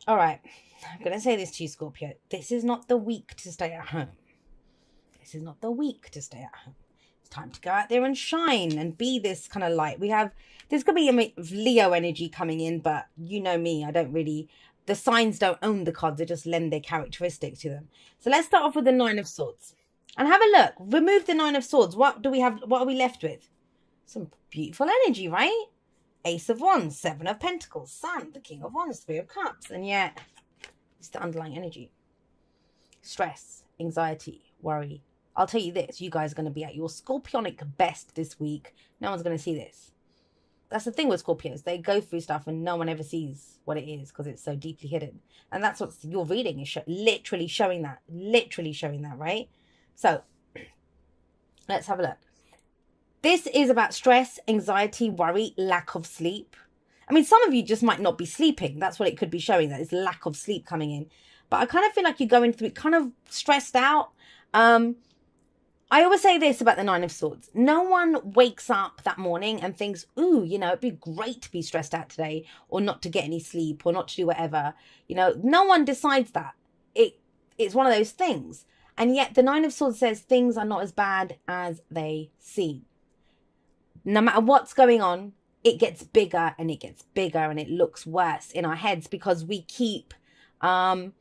All right. I'm going to say this to you, Scorpio. This is not the week to stay at home. This is not the week to stay at home. It's time to go out there and shine and be this kind of light. There's going to be a Leo energy coming in, but you know me, I don't really, the signs don't own the cards, they just lend their characteristics to them. So let's start off with the Nine of Swords. And have a look. Remove the Nine of Swords. What do we have? What are we left with? Some beautiful energy, right? Ace of Wands, Seven of Pentacles, Sun, the King of Wands, Three of Cups. And yet, it's the underlying energy. Stress, anxiety, worry. I'll tell you this, you guys are going to be at your scorpionic best this week. No one's going to see this. That's the thing with Scorpios. They go through stuff and no one ever sees what it is because it's so deeply hidden. And that's what your reading is literally showing that. Literally showing that, right? So, let's have a look. This is about stress, anxiety, worry, lack of sleep. I mean, some of you just might not be sleeping. That's what it could be showing, that it's lack of sleep coming in. But I kind of feel like you're going through it kind of stressed out. I always say this about the Nine of Swords. No one wakes up that morning and thinks, ooh, it'd be great to be stressed out today or not to get any sleep or not to do whatever. No one decides that. It's one of those things. And yet the Nine of Swords says things are not as bad as they seem. No matter what's going on, it gets bigger and it gets bigger and it looks worse in our heads because we keep, we'll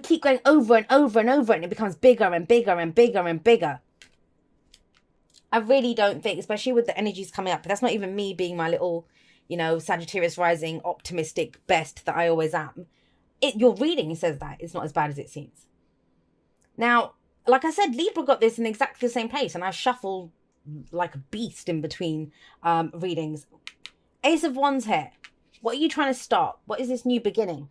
keep going over and over and over and it becomes bigger and bigger and bigger and bigger. I really don't think, especially with the energies coming up, but that's not even me being my little, Sagittarius rising optimistic best that I always am. Your reading says that it's not as bad as it seems. Now, like I said, Libra got this in exactly the same place and I shuffled like a beast in between readings. Ace of Wands here. What are you trying to start? What is this new beginning?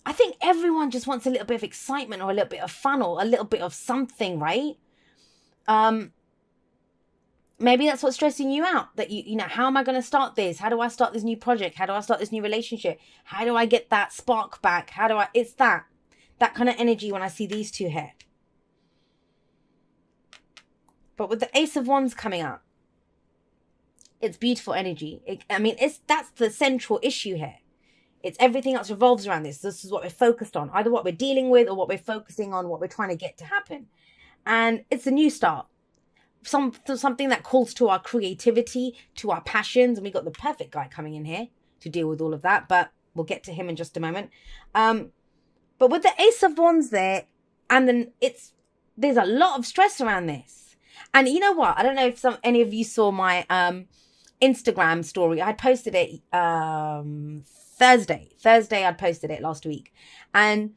I think everyone just wants a little bit of excitement or a little bit of fun or a little bit of something, right? Maybe that's what's stressing you out. That how am I going to start this? How do I start this new project? How do I start this new relationship? How do I get that spark back? It's that kind of energy when I see these two here. But with the Ace of Wands coming out, it's beautiful energy. That's the central issue here. It's everything else revolves around this. This is what we're focused on. Either what we're dealing with or what we're focusing on, what we're trying to get to happen. And it's a new start. Something that calls to our creativity, to our passions. And we got the perfect guy coming in here to deal with all of that. But we'll get to him in just a moment. But with the Ace of Wands there, and then there's a lot of stress around this. And you know what? I don't know if any of you saw my Instagram story. I had posted it Thursday. I'd posted it last week. And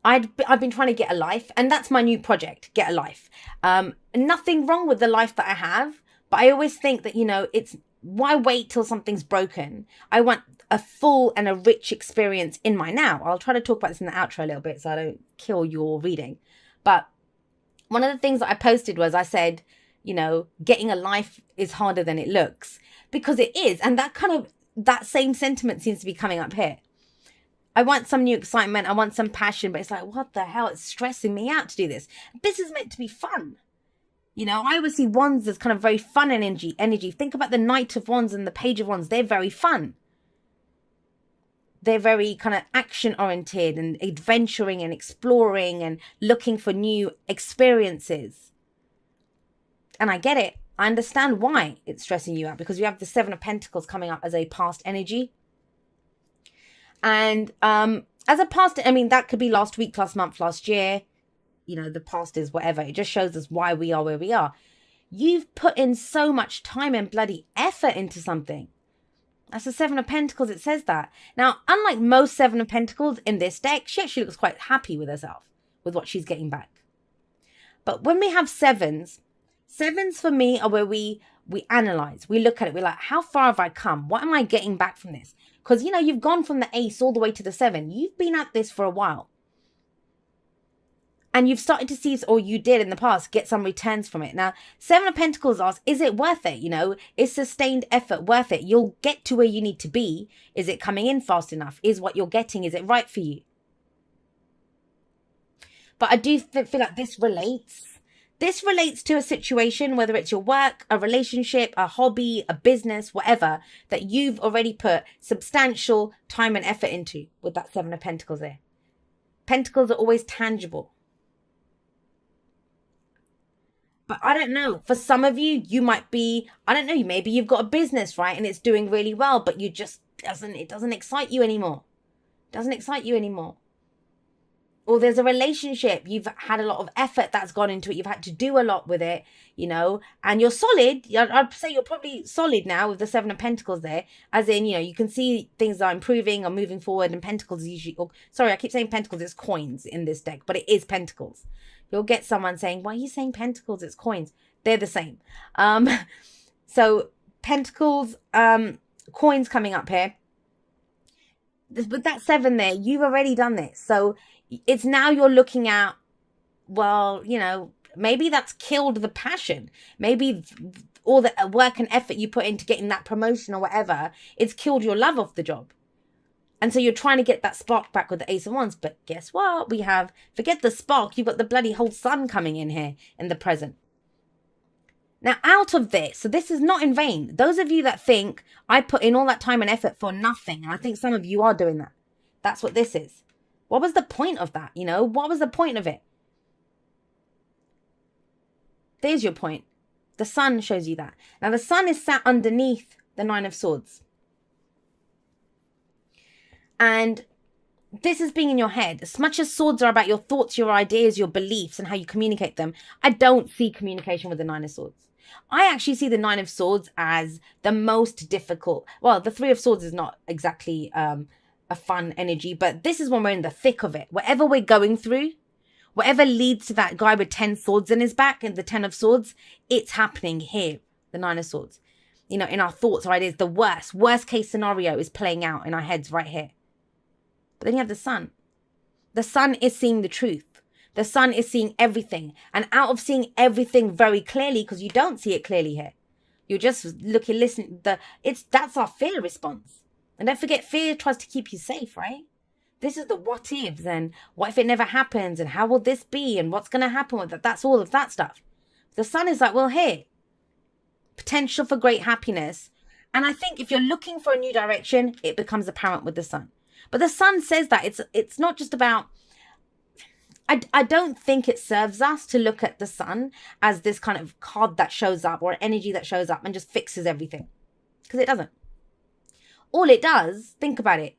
I've been trying to get a life. And that's my new project, get a life. Nothing wrong with the life that I have. But I always think that, it's why wait till something's broken? I want a full and a rich experience in my now. I'll try to talk about this in the outro a little bit so I don't kill your reading. But one of the things that I posted was I said, getting a life is harder than it looks, because it is. And that same sentiment seems to be coming up here. I want some new excitement. I want some passion, but it's like, what the hell? It's stressing me out to do this. This is meant to be fun. I always see Wands as kind of very fun energy. Think about the Knight of Wands and the Page of Wands. They're very fun. They're very kind of action-oriented and adventuring and exploring and looking for new experiences. And I get it. I understand why it's stressing you out, because you have the Seven of Pentacles coming up as a past energy. And as a past, that could be last week, last month, last year. The past is whatever. It just shows us why we are where we are. You've put in so much time and bloody effort into something. That's the Seven of Pentacles. It says that. Now, unlike most Seven of Pentacles in this deck, she actually looks quite happy with herself, with what she's getting back. But when we have sevens for me are where we analyze. We look at it. We're like, how far have I come? What am I getting back from this? Because, you've gone from the Ace all the way to the Seven. You've been at this for a while. And you've started to see, or you did in the past, get some returns from it. Now, Seven of Pentacles asks, is it worth it? Is sustained effort worth it? You'll get to where you need to be. Is it coming in fast enough? Is what you're getting, is it right for you? But I do feel like this relates This relates to a situation, whether it's your work, a relationship, a hobby, a business, whatever, that you've already put substantial time and effort into with that Seven of Pentacles there. Pentacles are always tangible. But I don't know, for some of you, you might be, I don't know, maybe you've got a business, right? And it's doing really well, but it doesn't excite you anymore. It doesn't excite you anymore. Or there's a relationship, you've had a lot of effort that's gone into it, you've had to do a lot with it, and you're solid. I'd say you're probably solid now with the Seven of Pentacles there, as in, you can see things are improving or moving forward, and Pentacles usually, I keep saying Pentacles, it's coins in this deck, but it is Pentacles. You'll get someone saying, why are you saying Pentacles? It's coins. They're the same. So Pentacles, coins coming up here. With that 7 there, you've already done this. So it's now you're looking at, well, maybe that's killed the passion. Maybe all the work and effort you put into getting that promotion or whatever, it's killed your love of the job. And so you're trying to get that spark back with the Ace of Wands. But guess what? Forget the spark, you've got the bloody whole sun coming in here in the present. Now, out of this, so this is not in vain. Those of you that think I put in all that time and effort for nothing, and I think some of you are doing that. That's what this is. What was the point of that? What was the point of it? There's your point. The sun shows you that. Now, the sun is sat underneath the Nine of Swords. And this is being in your head. As much as swords are about your thoughts, your ideas, your beliefs, and how you communicate them, I don't see communication with the Nine of Swords. I actually see the Nine of Swords as the most difficult. Well, the Three of Swords is not exactly a fun energy, but this is when we're in the thick of it. Whatever we're going through, whatever leads to that guy with 10 swords in his back and the 10 of Swords, it's happening here, the Nine of Swords. In our thoughts or ideas, the worst case scenario is playing out in our heads right here. But then you have the sun. The sun is seeing the truth. The sun is seeing everything. And out of seeing everything very clearly, because you don't see it clearly here, you're just listening. That's our fear response. And don't forget, fear tries to keep you safe, right? This is the what ifs and what if it never happens and how will this be and what's going to happen with that. That's all of that stuff. The sun is like, well, here, potential for great happiness. And I think if you're looking for a new direction, it becomes apparent with the sun. But the sun says that it's not just about, I don't think it serves us to look at the sun as this kind of card that shows up or energy that shows up and just fixes everything. Because it doesn't. All it does, think about it.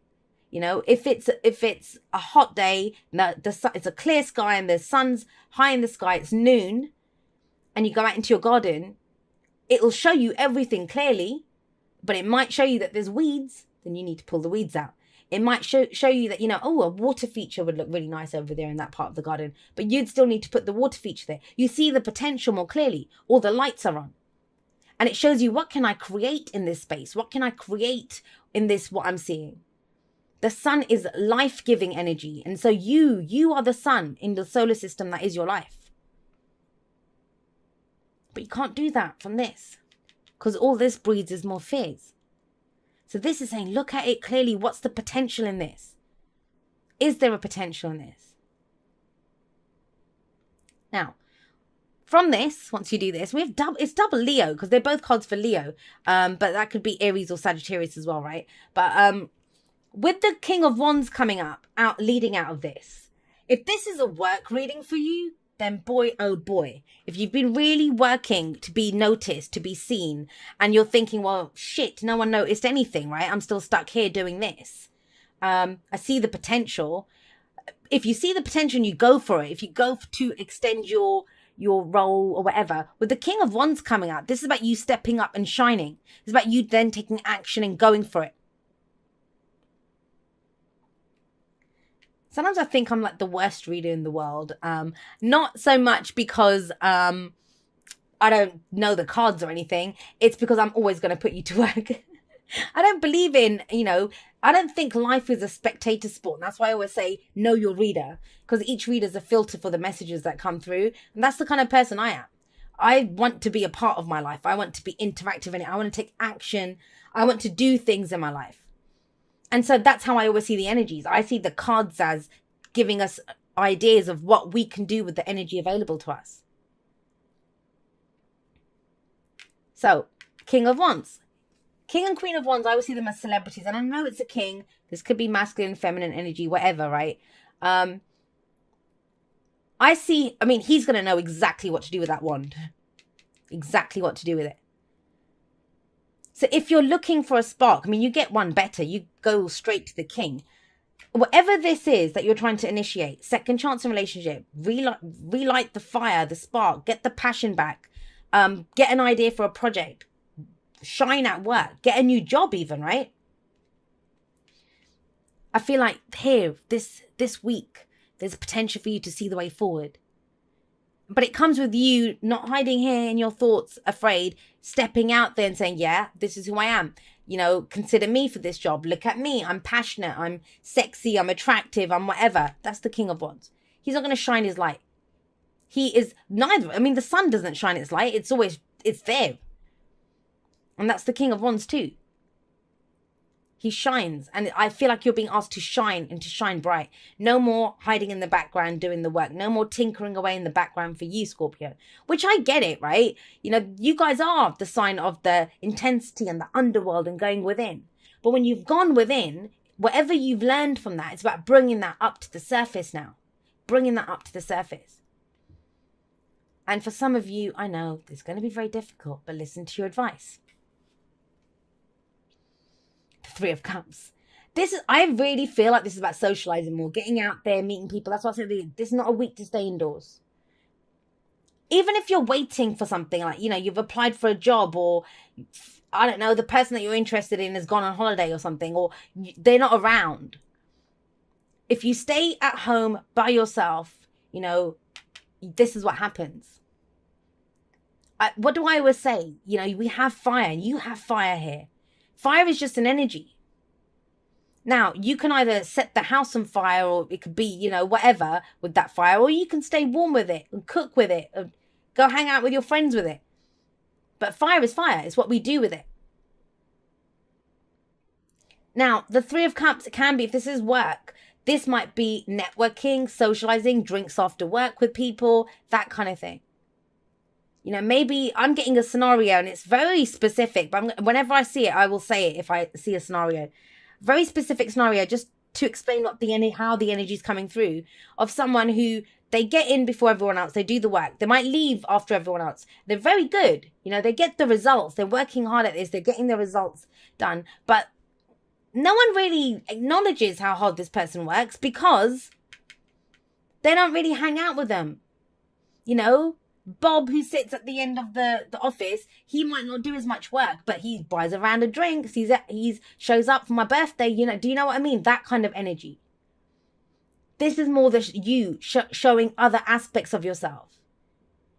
If it's a hot day, it's a clear sky and the sun's high in the sky, it's noon, and you go out into your garden, it'll show you everything clearly, but it might show you that there's weeds, then you need to pull the weeds out. It might show you that, a water feature would look really nice over there in that part of the garden, but you'd still need to put the water feature there. You see the potential more clearly. All the lights are on. And it shows you, what can I create in this space? What can I create in this, what I'm seeing? The sun is life-giving energy. And so you are the sun in the solar system that is your life. But you can't do that from this, because all this breeds is more fears. So this is saying, look at it clearly. What's the potential in this? Is there a potential in this? Now, from this, once you do this, we have it's double Leo, because they're both cards for Leo. But that could be Aries or Sagittarius as well, right? But with the King of Wands coming up, leading out of this, if this is a work reading for you, then boy, oh boy, if you've been really working to be noticed, to be seen, and you're thinking, well, shit, no one noticed anything, right? I'm still stuck here doing this. I see the potential. If you see the potential and you go for it, if you go to extend your role or whatever, with the King of Wands coming up, this is about you stepping up and shining. It's about you then taking action and going for it. Sometimes I think I'm like the worst reader in the world. Not so much because I don't know the cards or anything. It's because I'm always going to put you to work. I don't believe in, I don't think life is a spectator sport. And that's why I always say, know your reader. Because each reader is a filter for the messages that come through. And that's the kind of person I am. I want to be a part of my life. I want to be interactive in it. I want to take action. I want to do things in my life. And so that's how I always see the energies. I see the cards as giving us ideas of what we can do with the energy available to us. So, King of Wands. King and Queen of Wands, I always see them as celebrities. And I know it's a king. This could be masculine, feminine energy, whatever, right? I mean, he's going to know exactly what to do with that wand. Exactly what to do with it. So if you're looking for a spark, I mean, you get one better. You go straight to the king. Whatever this is that you're trying to initiate, second chance in relationship, relight the fire, the spark, get the passion back, get an idea for a project, shine at work, get a new job even, right? I feel like here, this week, there's potential for you to see the way forward. But it comes with you not hiding here in your thoughts, afraid, stepping out there and saying, yeah, this is who I am. You know, consider me for this job. Look at me. I'm passionate. I'm sexy. I'm attractive. I'm whatever. That's the King of Wands. He's not going to shine his light. He is neither. I mean, the sun doesn't shine its light. It's there. And that's the King of Wands too. He shines. And I feel like you're being asked to shine and to shine bright. No more hiding in the background doing the work. No more tinkering away in the background for you, Scorpio. Which I get it, right? You know, you guys are the sign of the intensity and the underworld and going within. But when you've gone within, whatever you've learned from that, it's about bringing that up to the surface now. Bringing that up to the surface. And for some of you, I know it's going to be very difficult, but listen to your advice. Three of Cups. I really feel like this is about socializing more, getting out there, meeting people. That's what I said. This is not a week to stay indoors. Even if you're waiting for something, like, you know, you've applied for a job, or I don't know, the person that you're interested in has gone on holiday or something, or they're not around. If you stay at home by yourself, you know, this is what happens. What do I always say? You know, we have fire, and you have fire here. Fire is just an energy. Now, you can either set the house on fire, or it could be, you know, whatever with that fire, or you can stay warm with it and cook with it and go hang out with your friends with it. But fire is fire. It's what we do with it. Now, the Three of Cups, it can be, if this is work, this might be networking, socializing, drinks after work with people, that kind of thing. You know, maybe I'm getting a scenario and it's very specific, but whenever I see it, I will say it if I see a scenario. Very specific scenario, just to explain how the energy is coming through, of someone who they get in before everyone else, they do the work. They might leave after everyone else. They're very good. You know, they get the results. They're working hard at this. They're getting the results done. But no one really acknowledges how hard this person works because they don't really hang out with them. You know, Bob, who sits at the end of the office, he might not do as much work, but he buys a round of drinks. He's shows up for my birthday. You know, do you know what I mean? That kind of energy. This is more you showing other aspects of yourself.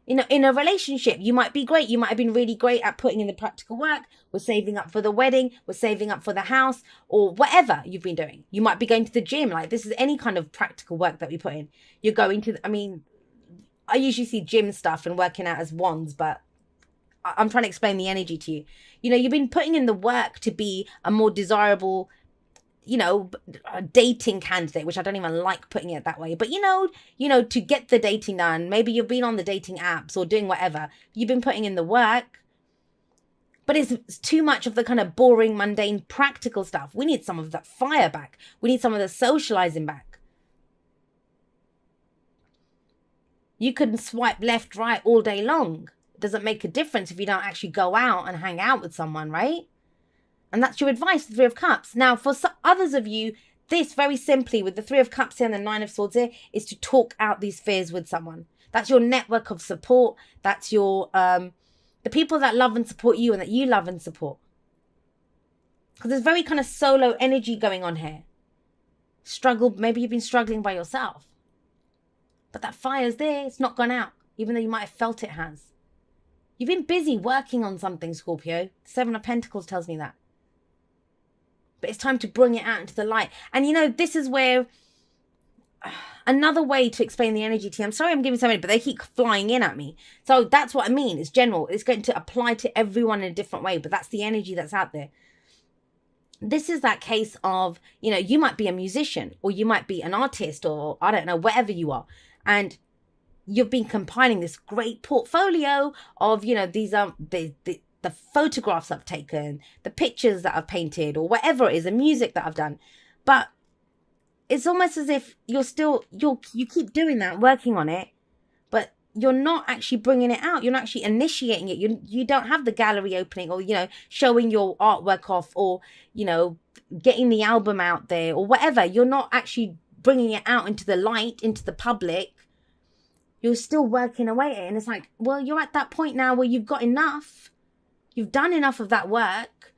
You know, in a relationship, you might be great. You might have been really great at putting in the practical work. We're saving up for the wedding. We're saving up for the house, or whatever you've been doing. You might be going to the gym. Like, this is any kind of practical work that we put in. You're going to, I usually see gym stuff and working out as wands, but I'm trying to explain the energy to you. You know, you've been putting in the work to be a more desirable, you know, a dating candidate, which I don't even like putting it that way. But, you know, to get the dating done, maybe you've been on the dating apps or doing whatever. You've been putting in the work. But it's too much of the kind of boring, mundane, practical stuff. We need some of that fire back. We need some of the socializing back. You can swipe left, right all day long. It doesn't make a difference if you don't actually go out and hang out with someone, right? And that's your advice, the Three of Cups. Now, for others of you, this very simply, with the Three of Cups here and the Nine of Swords here, is to talk out these fears with someone. That's your network of support. That's your the people that love and support you and that you love and support. Because there's very kind of solo energy going on here. Maybe you've been struggling by yourself. But that fire's there. It's not gone out, even though you might have felt it has. You've been busy working on something, Scorpio. Seven of Pentacles tells me that. But it's time to bring it out into the light. And, you know, this is where another way to explain the energy to you. I'm sorry I'm giving so many, but they keep flying in at me. So that's what I mean. It's general. It's going to apply to everyone in a different way, but that's the energy that's out there. This is that case of, you know, you might be a musician, or you might be an artist, or I don't know, whatever you are. And you've been compiling this great portfolio of, you know, these the photographs I've taken, the pictures that I've painted, or whatever it is, the music that I've done. But it's almost as if you keep doing that, working on it, but you're not actually bringing it out. You're not actually initiating it. You don't have the gallery opening, or, showing your artwork off, or, getting the album out there, or whatever. You're not actually bringing it out into the light, into the public. You're still working away at it. And it's like, well, you're at that point now where you've got enough. You've done enough of that work.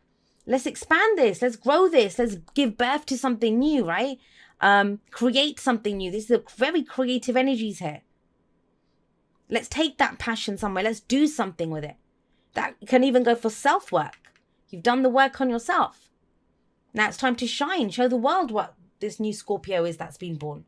Let's expand this. Let's grow this. Let's give birth to something new, right? Create something new. This is a very creative energies here. Let's take that passion somewhere. Let's do something with it. That can even go for self-work. You've done the work on yourself. Now it's time to shine. Show the world what this new Scorpio is that's been born.